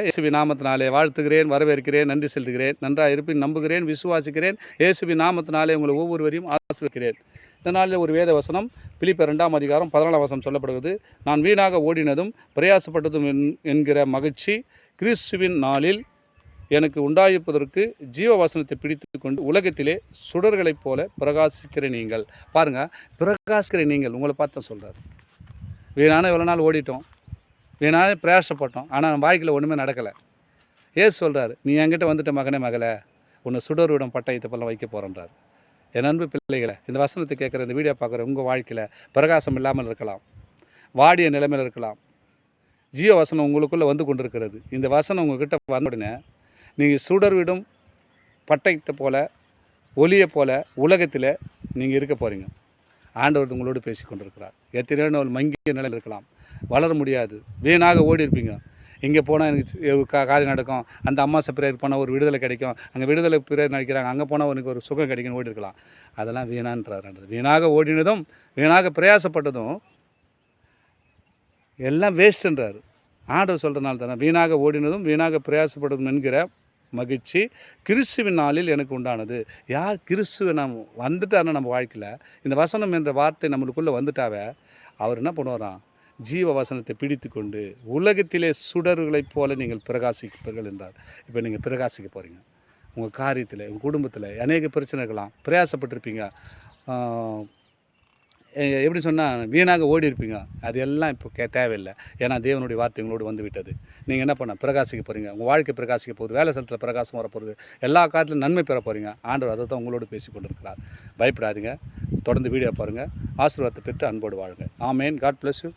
இயேசுவின் நாமத்தினாலே வாழ்த்துகிறேன், வரவேற்கிறேன், நன்றி செலுத்துகிறேன். நன்றாக இருப்பின் நம்புகிறேன், விசுவாசிக்கிறேன். இயேசுவின் நாமத்தினாலே உங்களை ஒவ்வொருவரையும் ஆசீர்வதிக்கிறேன். இந்த நாளில் ஒரு வேத வசனம் பிலிப்பியர் 2 அதிகாரம் 14 வசனம் சொல்லப்படுகிறது. நான் வீணாக ஓடினதும் பிரயாசப்பட்டதும் என்கிற மகிழ்ச்சி கிறிஸ்துவின் நாளில் எனக்கு உண்டாயிருப்பதற்கு ஜீவ வசனத்தை பிடித்து கொண்டு உலகத்திலே சுடர்களைப் போல பிரகாசிக்கிற நீங்கள். பாருங்கள், பிரகாசிக்கிற நீங்கள் உங்களை பார்த்து சொல்கிறார். வீணான எவ்வளோ நாள் ஓடிட்டோம், வீணாக பிரயாசப்பட்டோம், ஆனால் நம்ம வாழ்க்கையில் ஒன்றுமே நடக்கலை. ஏசு சொல்கிறார், நீ என்கிட்ட வந்துட்ட மகனே மகளே, உன்னை சுடர்விடும் பட்டயத்தை போல வைக்க போகிறன்றார். என் அன்பு பிள்ளைகளை, இந்த வசனத்தை கேட்குற, இந்த வீடியோ பார்க்குற உங்கள் வாழ்க்கையில் பிரகாசம் இல்லாமல் இருக்கலாம், வாடிய நிலைமையில் இருக்கலாம். ஜீவ வசனம் உங்களுக்குள்ளே வந்து கொண்டு இருக்கிறது. இந்த வசனம் உங்கள்கிட்ட வந்த உடனே நீங்கள் சுடர்விடும் பட்டயத்தை போல, ஒளியை போல உலகத்தில் நீங்கள் இருக்க போகிறீங்க. ஆண்டவர் உங்களோடு பேசி கொண்டிருக்கிறார். எத்தனையோ நாள் மங்கிய நிலையில் இருக்கலாம், வளர முடியாது, வீணாக ஓடி இருப்பீங்க. இங்கே போனால் எனக்கு காரியம் நடக்கும், அந்த அம்மாசை பிரேயர் போனால் ஒரு விடுதலை கிடைக்கும், அங்கே விடுதலை பிரேயர் நடிக்கிறாங்க, அங்கே போனால் உனக்கு ஒரு சுகம் கிடைக்குன்னு ஓடி இருக்கலாம். அதெல்லாம் வீணான்றார். வீணாக ஓடினதும் வீணாக பிரயாசப்பட்டதும் எல்லாம் வேஸ்ட்டுன்றார். ஆண்டவர் சொல்கிறனால தானே வீணாக ஓடினதும் வீணாக பிரயாசப்பட்டதும் என்கிற மகிழ்ச்சி கிறிஸ்துவின் நாளில் எனக்கு உண்டானது. யார் கிறிஸ்துவை நாம் வந்துட்டாருன்னா நம்ம வாழ்க்கையில் இந்த வசனம் என்ற வார்த்தை நம்மளுக்குள்ளே வந்துட்டாவே அவர் என்ன பண்ணுவாராம், ஜீவ வசனத்தை பிடித்து கொண்டு உலகத்திலே சுடர்களைப் போல நீங்கள் பிரகாசிப்பீர்கள் என்றார். இப்போ நீங்கள் பிரகாசிக்க போகிறீங்க. உங்கள் காரியத்தில், உங்கள் குடும்பத்தில் அநேக பிரச்சனை இருக்கலாம், பிரயாசப்பட்டிருப்பீங்க, எப்படி சொன்னால் வீணாக ஓடி இருப்பீங்க. அது எல்லாம் இப்போ தேவையில்லை. ஏன்னா தேவனுடைய வார்த்தை உங்களோடு வந்து விட்டது. நீங்கள் என்ன பண்ண பிரகாசிக்க போகிறீங்க. உங்கள் வாழ்க்கை பிரகாசிக்க போகுது, வேலை ஸ்தலத்தில் பிரகாசம் வரப்போகுது, எல்லா காலத்திலும் நன்மை பெற போகிறீங்க. ஆண்டவர் அதை தான் உங்களோடு பேசி கொண்டிருக்கிறார். பயப்படாதீங்க, தொடர்ந்து வீடியோ பாருங்கள், ஆசீர்வாதத்தை பெற்று அன்போடு வாழுங்க. ஆமேன். God bless you.